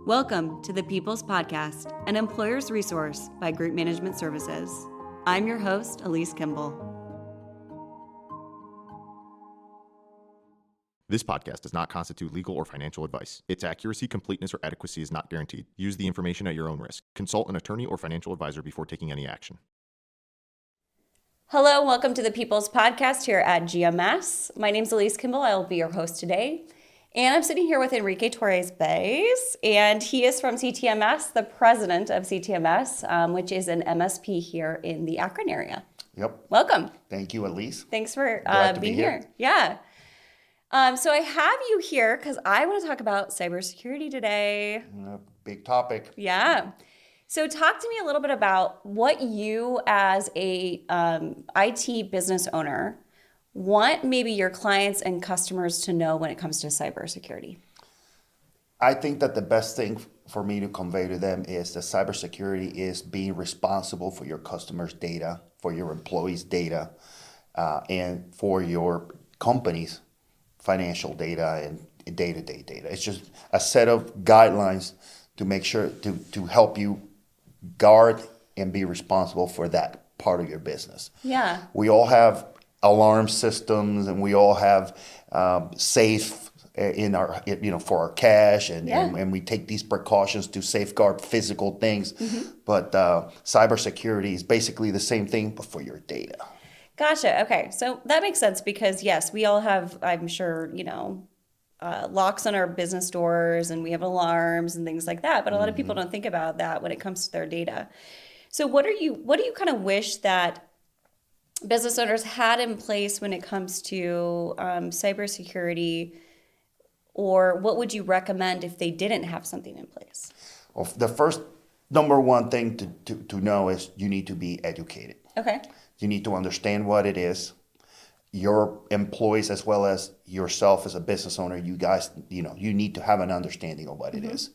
Welcome to the People's Podcast, an employer's resource by Group Management Services. I'm your host, Alyse Kimble. This podcast does not constitute legal or financial advice. Its accuracy, completeness, or adequacy is not guaranteed. Use the information at your own risk. Consult an attorney or financial advisor before taking any action. Hello, welcome to the People's Podcast here at GMS. My name is Alyse Kimble. I will be your host today. And I'm sitting here with Enrique Torres-Baiz, and he is from CTMS, the president of CTMS, which is an MSP here in the Akron area. Yep. Welcome. Thank you, Alyse. Thanks for Glad to being be here. Yeah. So I have you here because I want to talk about cybersecurity today. Big topic. Yeah. So talk to me a little bit about what you as a IT business owner want maybe your clients and customers to know when it comes to cybersecurity. I think that the best thing for me to convey to them is that cybersecurity is being responsible for your customers' data, for your employees' data, and for your company's financial data and day-to-day data. It's just a set of guidelines to make sure to help you guard and be responsible for that part of your business. Yeah. We all have alarm systems, and we all have safe in our, for our cash, and we take these precautions to safeguard physical things. Mm-hmm. But cybersecurity is basically the same thing, but for your data. Gotcha. Okay, so that makes sense because yes, we all have, I'm sure, locks on our business doors, and we have alarms and things like that. But a lot of people don't think about that when it comes to their data. So what do you kind of wish that business owners had in place when it comes to cybersecurity, or what would you recommend if they didn't have something in place? Well, the first number one thing to know is you need to be educated. Okay. You need to understand what it is. Your employees, as well as yourself as a business owner, you guys, you need to have an understanding of what it is.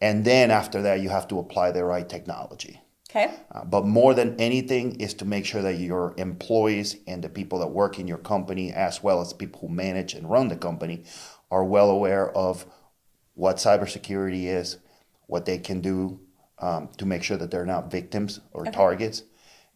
And then after that, you have to apply the right technology. Okay. But more than anything is to make sure that your employees and the people that work in your company, as well as people who manage and run the company, are well aware of what cybersecurity is, what they can do to make sure that they're not victims or targets.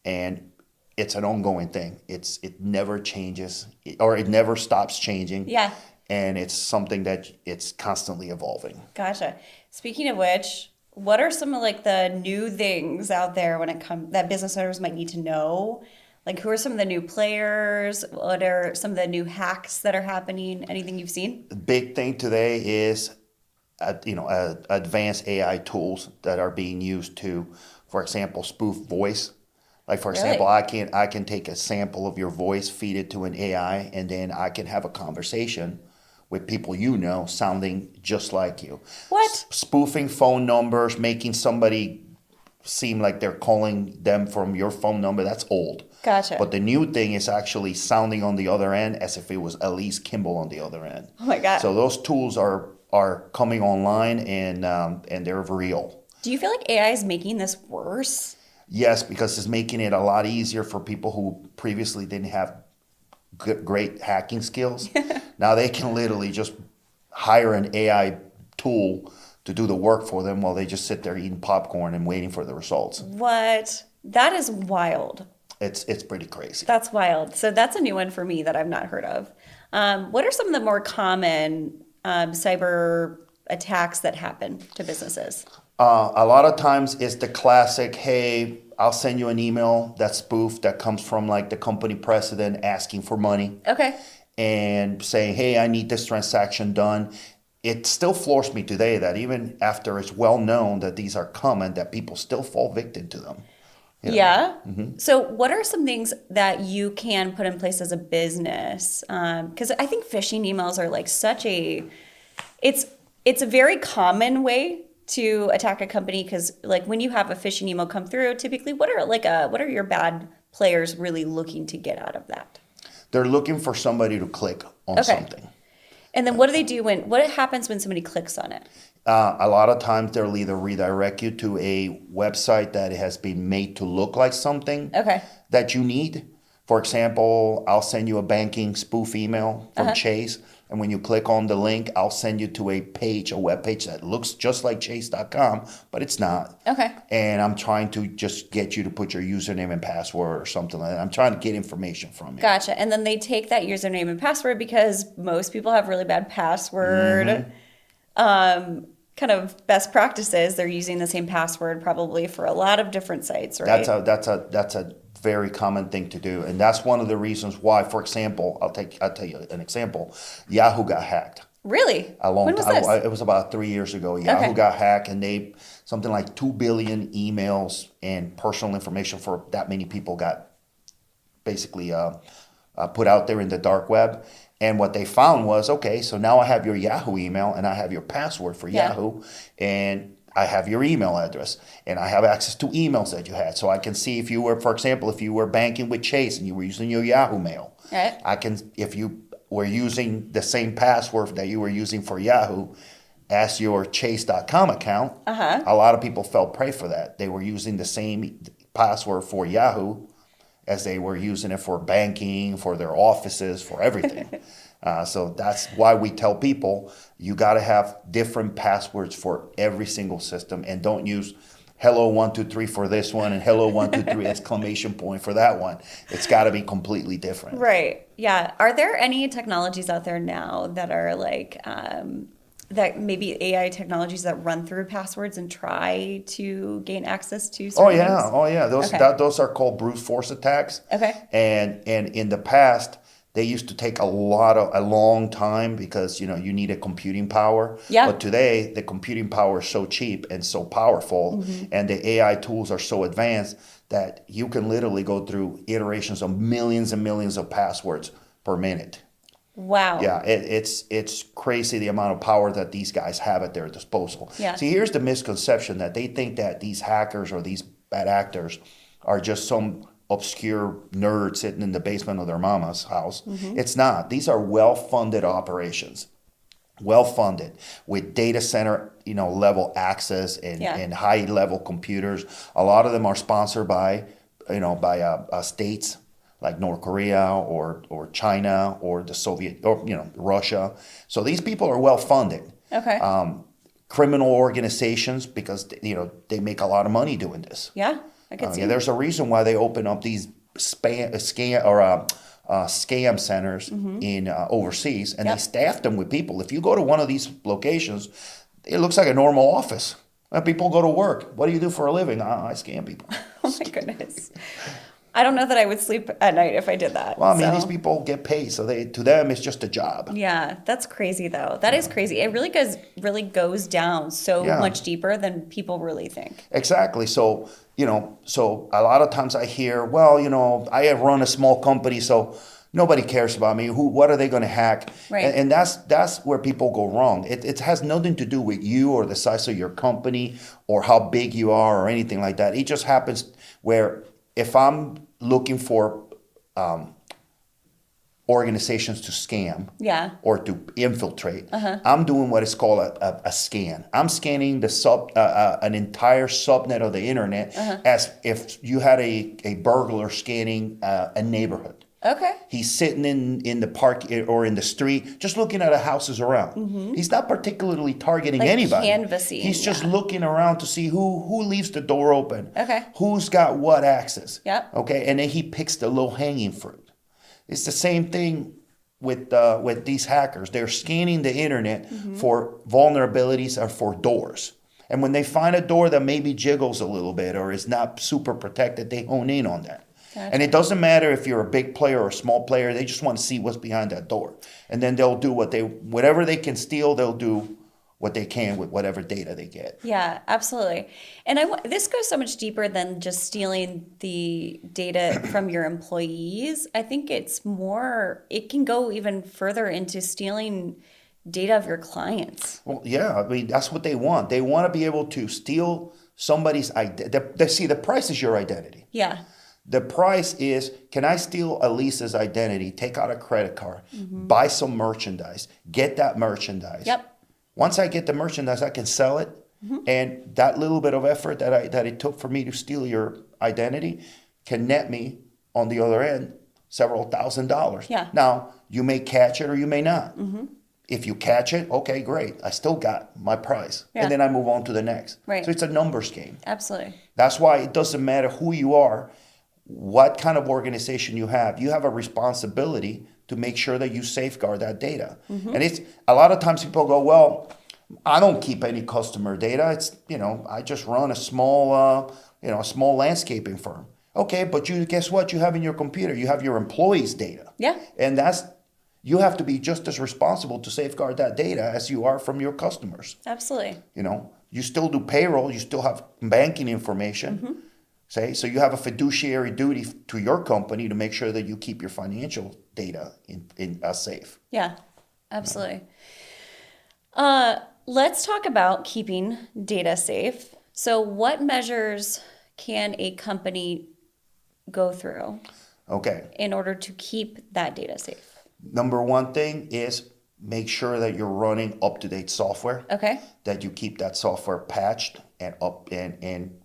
And it's an ongoing thing. It never changes, or it never stops changing. Yeah. And it's something that it's constantly evolving. Gotcha. Speaking of which, what are some of the new things out there when it comes that business owners might need to know? Like, who are some of the new players? What are some of the new hacks that are happening? Anything you've seen? The big thing today is, advanced AI tools that are being used to, for example, spoof voice. Like, for example, I can take a sample of your voice, feed it to an AI, and then I can have a conversation with people sounding just like you. What? Spoofing phone numbers, making somebody seem like they're calling them from your phone number, that's old. Gotcha. But the new thing is actually sounding on the other end as if it was Alyse Kimble on the other end. Oh my God. So those tools are coming online, and they're real. Do you feel like AI is making this worse? Yes, because it's making it a lot easier for people who previously didn't have great hacking skills. Now they can literally just hire an AI tool to do the work for them while they just sit there eating popcorn and waiting for the results. What? That is wild. It's pretty crazy. That's wild. So that's a new one for me that I've not heard of. What are some of the more common cyber attacks that happen to businesses? A lot of times it's the classic, hey, I'll send you an email that's spoofed that comes from the company president asking for money. Okay. And saying, hey, I need this transaction done. It still floors me today that even after it's well known that these are common, that people still fall victim to them. Yeah. Mm-hmm. So what are some things that you can put in place as a business? Because I think phishing emails are such a, it's a very common way to attack a company, because when you have a phishing email come through, typically what are your bad players really looking to get out of that? They're looking for somebody to click on something. And then what do what happens when somebody clicks on it? A lot of times they'll either redirect you to a website that has been made to look like something that you need. For example, I'll send you a banking spoof email from Chase, And when you click on the link, I'll send you to a web page that looks just like chase.com, but it's not. Okay. And I'm trying to just get you to put your username and password or something like that. I'm trying to get information from you. Gotcha. And then they take that username and password because most people have really bad password. Kind of best practices. They're using the same password probably for a lot of different sites, right? That's a very common thing to do, and that's one of the reasons why. For example, I'll tell you an example. Yahoo got hacked. Really? A long When was time. this? It was about 3 years ago. Yahoo got hacked, and they something like 2 billion emails and personal information for that many people got basically put out there in the dark web. And what they found was, okay, so now I have your Yahoo email and I have your password for Yahoo, and I have your email address, and I have access to emails that you had. So I can see if you were, for example, if you were banking with Chase and you were using your Yahoo mail, Right. I can, if you were using the same password that you were using for Yahoo as your chase.com account, a lot of people fell prey for that. They were using the same password for Yahoo as they were using it for banking, for their offices, for everything. So that's why we tell people you got to have different passwords for every single system, and don't use hello 123 for this one and hello 123 exclamation point for that one. It's got to be completely different. Right. Yeah. Are there any technologies out there now that are like that maybe AI technologies that run through passwords and try to gain access to certain things? Oh yeah. Those are called brute force attacks. Okay. And in the past, they used to take a long time because you needed computing power. Yeah. But today the computing power is so cheap and so powerful, and the AI tools are so advanced that you can literally go through iterations of millions and millions of passwords per minute. Wow. Yeah, it's crazy the amount of power that these guys have at their disposal. Yeah. See, here's the misconception that they think that these hackers or these bad actors are just some obscure nerd sitting in the basement of their mama's house. It's not. These are well-funded operations, well-funded with data center, level access and high-level computers. A lot of them are sponsored by states like North Korea or China or the Soviet or Russia. So these people are well funded. Okay. Criminal organizations because they make a lot of money doing this. Yeah, I can see. There's a reason why they open up these scam centers in overseas, and they staff them with people. If you go to one of these locations, it looks like a normal office. People go to work. What do you do for a living? I scam people. Oh my goodness. I don't know that I would sleep at night if I did that. Well, I mean, these people get paid, so to them it's just a job. Yeah, that's crazy though. That is crazy. It really goes down so much deeper than people really think. Exactly. So a lot of times I hear, well, I have run a small company, so nobody cares about me. What are they going to hack? Right. And that's where people go wrong. It has nothing to do with you or the size of your company or how big you are or anything like that. It just happens where if I'm looking for organizations to scam or to infiltrate, I'm doing what is called a scan. I'm scanning an entire subnet of the internet as if you had a burglar scanning a neighborhood. Okay. He's sitting in the park or in the street, just looking at the houses around. He's not particularly targeting anybody. Canvassing. He's just looking around to see who leaves the door open. Okay. Who's got what access. Yep. Okay. And then he picks the low hanging fruit. It's the same thing with these hackers. They're scanning the internet for vulnerabilities or for doors. And when they find a door that maybe jiggles a little bit or is not super protected, they hone in on that. Gotcha. And it doesn't matter if you're a big player or a small player. They just want to see what's behind that door. And then they'll do whatever they can steal, they'll do what they can with whatever data they get. Yeah, absolutely. And this goes so much deeper than just stealing the data from your employees. I think it can go even further into stealing data of your clients. Well, yeah, I mean, that's what they want. They want to be able to steal somebody's identity. See, the price is your identity. Yeah. The price is, can I steal Alyse's identity, take out a credit card, buy some merchandise, get that merchandise. Yep. Once I get the merchandise, I can sell it. And that little bit of effort that it took for me to steal your identity can net me on the other end several $1,000s. Yeah. Now, you may catch it or you may not. If you catch it, okay, great. I still got my prize. Yeah. And then I move on to the next. Right. So it's a numbers game. Absolutely. That's why it doesn't matter who you are, what kind of organization you have a responsibility to make sure that you safeguard that data. And it's a lot of times people go, well, I don't keep any customer data. It's, I just run a small landscaping firm. Okay, but guess what you have in your computer? You have your employees' data. Yeah. And you have to be just as responsible to safeguard that data as you are from your customers. Absolutely. You still do payroll, you still have banking information. So you have a fiduciary duty to your company to make sure that you keep your financial data in safe. Yeah, absolutely. Let's talk about keeping data safe. So what measures can a company go through in order to keep that data safe? Number one thing is make sure that you're running up-to-date software. Okay. That you keep that software patched and up and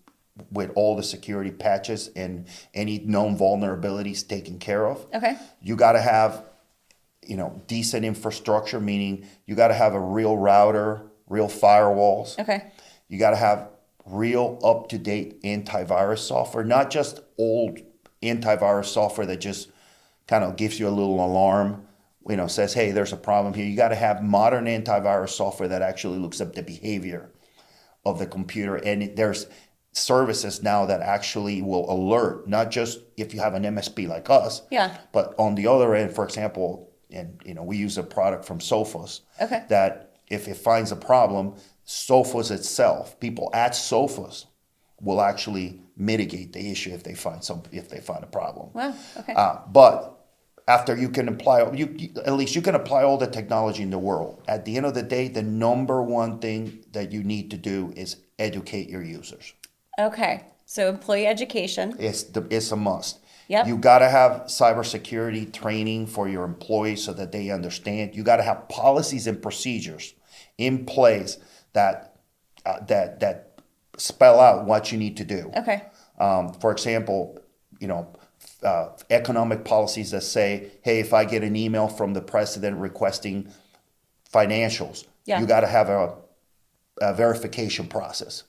with all the security patches and any known vulnerabilities taken care of. Okay. You got to have, decent infrastructure, meaning you got to have a real router, real firewalls. Okay. You got to have real up-to-date antivirus software, not just old antivirus software that just kind of gives you a little alarm, says, hey, there's a problem here. You got to have modern antivirus software that actually looks up the behavior of the computer. And there's services now that actually will alert, not just if you have an MSP like us, but on the other end, for example, and we use a product from Sophos that if it finds a problem, Sophos itself, people at Sophos will actually mitigate the issue if they find a problem. Wow. Okay. But after you can apply, at least you can apply all the technology in the world. At the end of the day, the number one thing that you need to do is educate your users. Okay. So employee education. It's a must. Yep. You got to have cybersecurity training for your employees so that they understand. You got to have policies and procedures in place that spell out what you need to do. Okay. For example, economic policies that say, hey, if I get an email from the president requesting financials, you got to have a verification process.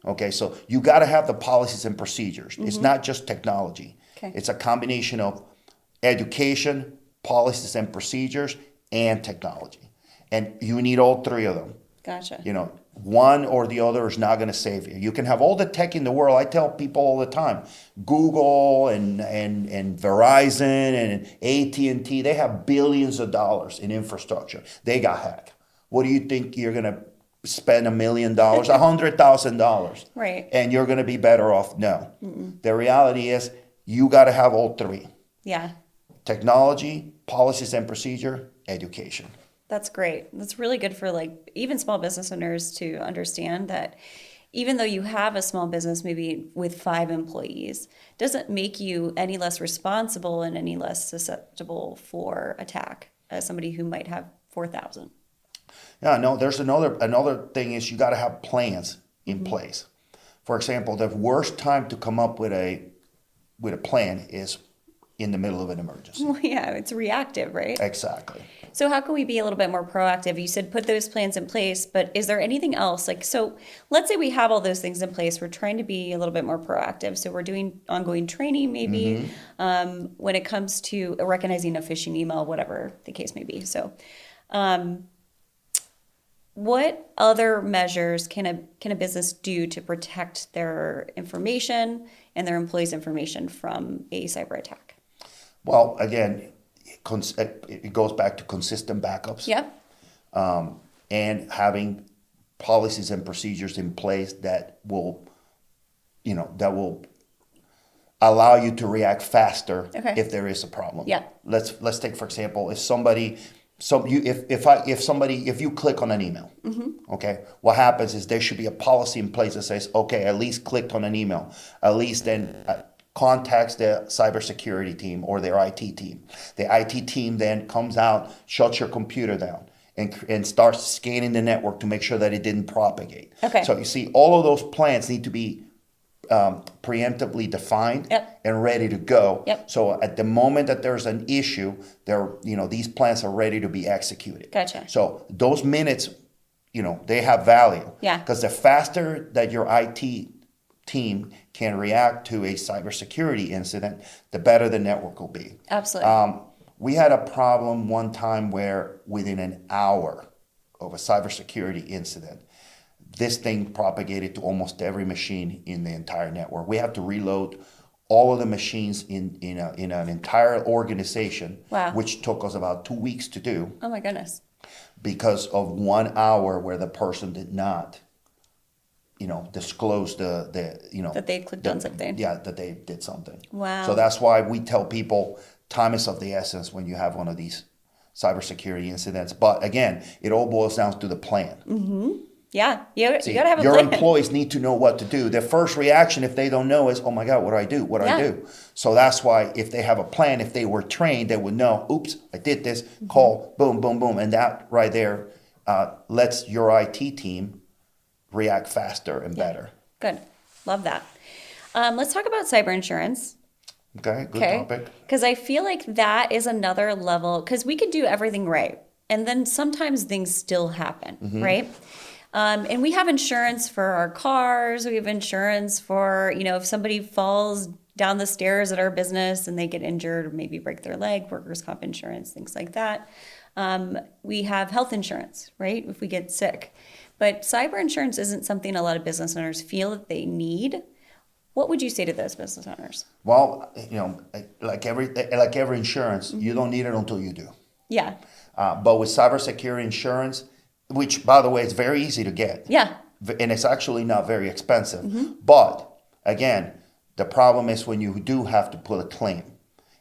Okay, so you got to have the policies and procedures. It's not just technology. It's a combination of education, policies and procedures, and technology. And you need all three of them. Gotcha. One or the other is not going to save you. You can have all the tech in the world. I tell people all the time, Google and Verizon and AT&T, they have billions of dollars in infrastructure. They got hacked. What do you think you're going to spend $1 million, $100,000? Right. And you're going to be better off? No. The reality is you got to have all three. Yeah. Technology, policies and procedure, education. That's great. That's really good for even small business owners to understand that even though you have a small business, maybe with 5 employees, doesn't make you any less responsible and any less susceptible for attack as somebody who might have 4,000. Yeah, no, there's another thing is you got to have plans in place. For example, the worst time to come up with a plan is in the middle of an emergency. Well, yeah, it's reactive, right? Exactly. So how can we be a little bit more proactive? You said put those plans in place, but is there anything else? So let's say we have all those things in place. We're trying to be a little bit more proactive. So we're doing ongoing training maybe when it comes to recognizing a phishing email, whatever the case may be. So what other measures can a business do to protect their information and their employees' information from a cyber attack? Well, again, it goes back to consistent backups. Yep. And having policies and procedures in place that will allow you to react faster if there is a problem. Yeah. Let's take, for example, if you click on an email, okay, what happens is there should be a policy in place that says, okay, Alyse clicked on an email. Alyse then contacts the cybersecurity team or their IT team. The IT team then comes out, shuts your computer down, and starts scanning the network to make sure that it didn't propagate. Okay. So you see, all of those plans need to be preemptively defined Yep. and ready to go. Yep. So at the moment that there's an issue, these plans are ready to be executed. Gotcha. So those minutes, they have value. Yeah. Because the faster that your IT team can react to a cybersecurity incident, the better the network will be. Absolutely. We had a problem one time where within an hour of a cybersecurity incident, this thing propagated to almost every machine in the entire network. We have to reload all of the machines in an entire organization, Wow. which took us about 2 weeks to do Oh my goodness. because of 1 hour where the person did not, disclose That they clicked on something. Yeah, that they did something. Wow. So that's why we tell people time is of the essence when you have one of these cybersecurity incidents. But again, it all boils down to the plan. Yeah. You See, got to have a your plan. employees need to know what to do. Their first reaction, if they don't know, is, "Oh my God, what do I do? What do I Yeah. do?" So that's why, if they have a plan, if they were trained, they would know. Oops, I did this. Mm-hmm. Call, boom, boom, boom, and that right there lets your IT team react faster and better. Good. Love that. Let's talk about cyber insurance. Okay, good topic. Because I feel like that is another level, because we could do everything right. And then sometimes things still happen, right? And we have insurance for our cars. We have insurance for, if somebody falls down the stairs at our business and they get injured or maybe break their leg, workers' comp insurance, things like that. We have health insurance, right? If we get sick. But cyber insurance isn't something a lot of business owners feel that they need. What would you say to those business owners? Well, like every insurance, you don't need it until you do. Yeah. But with cybersecurity insurance, which, by the way, is very easy to get. Yeah. And it's actually not very expensive. But again, the problem is when you do have to put a claim.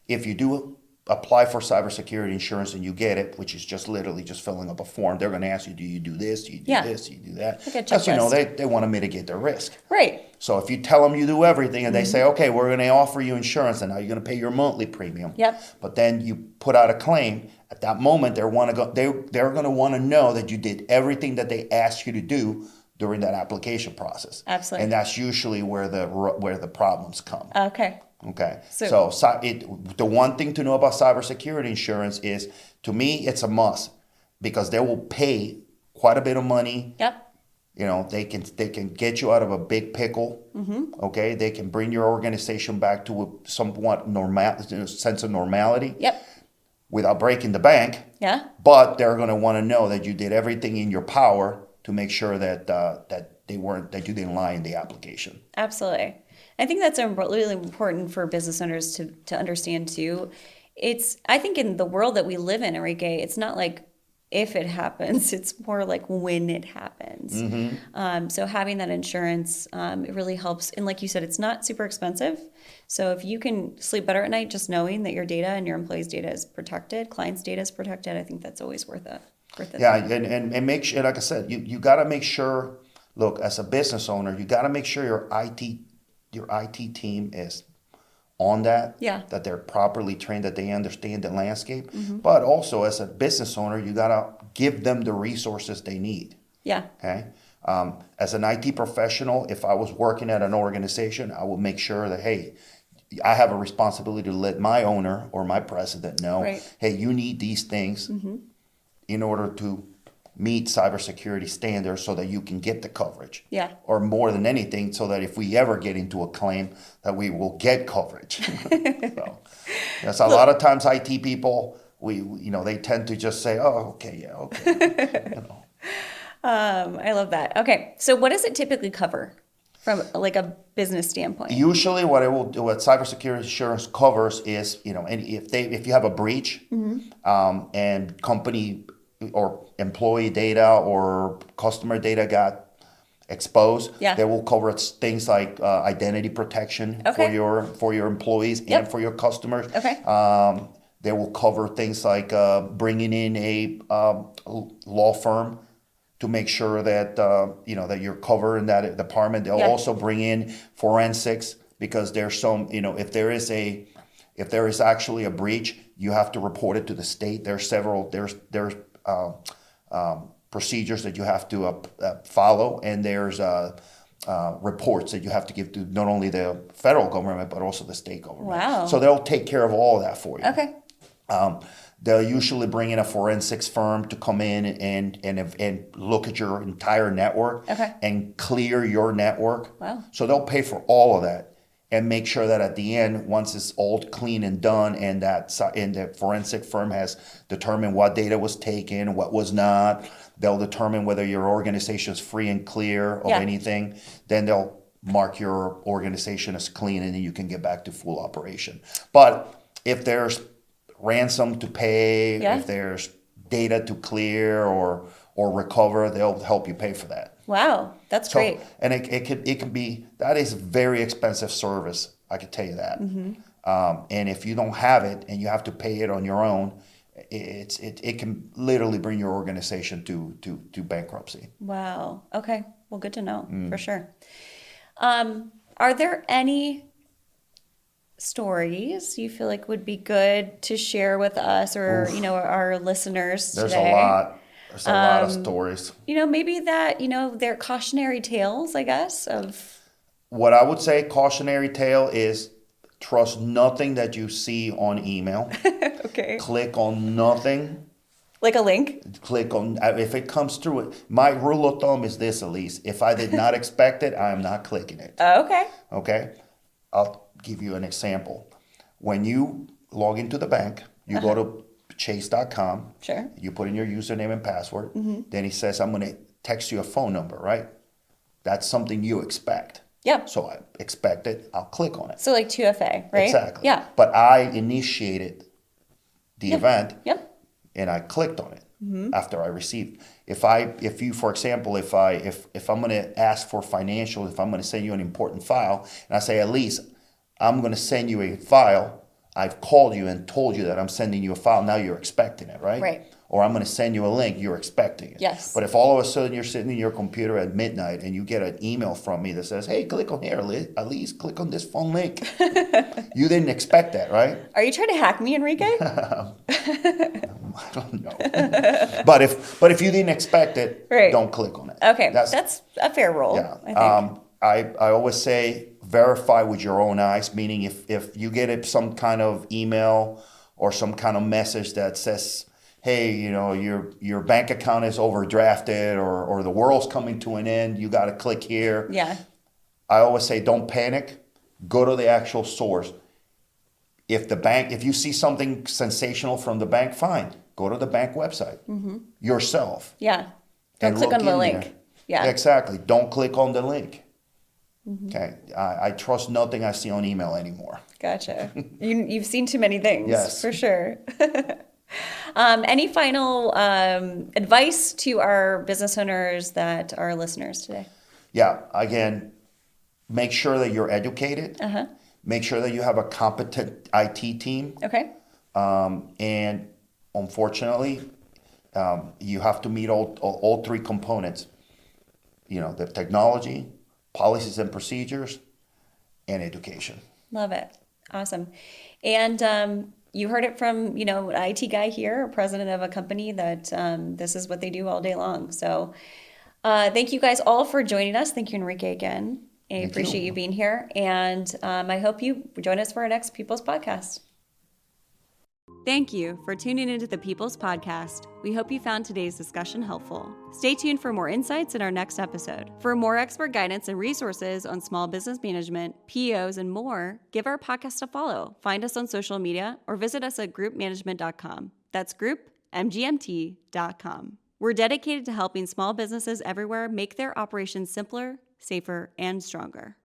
If you do apply for cybersecurity insurance and you get it, which is just literally just filling up a form, they're going to ask you, do you do this? Do you do this? Do you do that? Like a Because, checklist. they want to mitigate their risk. Right. So if you tell them you do everything and they say, okay, we're going to offer you insurance and now you're going to pay your monthly premium. Yep. But then you put out a claim, at that moment they're going to want to know that you did everything that they asked you to do during that application process. Absolutely. And that's usually where the problems come. Okay. Okay. So- The one thing to know about cybersecurity insurance is, to me, it's a must, because they will pay quite a bit of money. Yep. They can get you out of a big pickle. Okay. They can bring your organization back to a somewhat sense of normality. Yep. Without breaking the bank. Yeah. But they're going to want to know that you did everything in your power to make sure that you didn't lie in the application. Absolutely. I think that's really important for business owners to understand too. I think in the world that we live in, Enrique, it's not like if it happens, it's more like when it happens. So having that insurance, it really helps. And like you said, it's not super expensive. So if you can sleep better at night just knowing that your data and your employees' data is protected, clients' data is protected, I think that's always worth it. Yeah, and make sure, like I said, you got to make sure, look, as a business owner, you got to make sure your IT team is on that, that they're properly trained, that they understand the landscape. But also, as a business owner, you got to give them the resources they need. Yeah. Okay. As an IT professional, if I was working at an organization, I would make sure that, hey, I have a responsibility to let my owner or my president know, hey, you need these things in order to meet cybersecurity standards so that you can get the coverage. Yeah. Or more than anything, so that if we ever get into a claim, that we will get coverage. So, yes, a lot of times IT people, they tend to just say, oh, okay, yeah, okay. I love that. Okay. So what does it typically cover from like a business standpoint? Usually what cybersecurity insurance covers is, if you have a breach and company or employee data or customer data got exposed, they will cover things like identity protection for your employees and for your customers. Okay. They will cover things like bringing in a law firm to make sure that that you're covered in that department. They'll also bring in forensics, because there's some, if there is actually a breach, you have to report it to the state. There's procedures that you have to follow, and there's reports that you have to give to not only the federal government, but also the state government. Wow. So they'll take care of all of that for you. Okay. They'll usually bring in a forensics firm to come in and look at your entire network and clear your network. Wow. So they'll pay for all of that and make sure that at the end, once it's all clean and done, and the forensic firm has determined what data was taken, what was not, they'll determine whether your organization is free and clear of anything. Then they'll mark your organization as clean, and then you can get back to full operation. But if there's ransom to pay, if there's data to clear or recover, they'll help you pay for that. Wow, that's great. And it can be, that is a very expensive service, I can tell you that. And if you don't have it and you have to pay it on your own, it can literally bring your organization to bankruptcy. Wow. Okay. Well, good to know for sure. Are there any stories you feel like would be good to share with us or, our listeners today? There's a lot. There's a lot of stories. Maybe that, they're cautionary tales, I guess, of... What I would say cautionary tale is trust nothing that you see on email. Okay. Click on nothing. Like a link? Click on, if it comes through, my rule of thumb is this, Alyse. If I did not expect it, I am not clicking it. Okay. Okay? I'll give you an example. When you log into the bank, you go to chase.com. Sure. You put in your username and password. Then he says, I'm going to text you a phone number, right? That's something you expect. Yeah. So I expect it. I'll click on it. So like 2FA, right? Exactly. Yeah. But I initiated the event. Yep. And I clicked on it after I received. If you, for example, if I'm going to ask for financial, if I'm going to send you an important file, and I say, Alyse, I'm going to send you a file. I've called you and told you that I'm sending you a file. Now you're expecting it, right? Right. Or I'm going to send you a link. You're expecting it. Yes. But if all of a sudden you're sitting in your computer at midnight and you get an email from me that says, hey, click on here, Alyse, click on this phone link. You didn't expect that, right? Are you trying to hack me, Enrique? I don't know. But if you didn't expect it, don't click on it. Okay. That's a fair rule, I think. I always say verify with your own eyes, meaning if you get some kind of email or some kind of message that says, hey, your bank account is overdrafted or the world's coming to an end, you got to click here. Yeah. I always say don't panic. Go to the actual source. If you see something sensational from the bank, fine. Go to the bank website yourself. Yeah. Don't click on the link. There. Yeah. Exactly. Don't click on the link. Okay. I trust nothing I see on email anymore. Gotcha. You've seen too many things. Yes. For sure. Any final advice to our business owners that are listeners today? Yeah. Again, make sure that you're educated. Make sure that you have a competent IT team. Okay. And unfortunately, you have to meet all three components. The technology, policies and procedures, and education. Love it. Awesome. And you heard it from, an IT guy here, president of a company that this is what they do all day long. So thank you guys all for joining us. Thank you, Enrique, again. I appreciate you being here. And I hope you join us for our next People's Podcast. Thank you for tuning into the People's Podcast. We hope you found today's discussion helpful. Stay tuned for more insights in our next episode. For more expert guidance and resources on small business management, PEOs, and more, give our podcast a follow. Find us on social media or visit us at groupmanagement.com. That's groupmgmt.com. We're dedicated to helping small businesses everywhere make their operations simpler, safer, and stronger.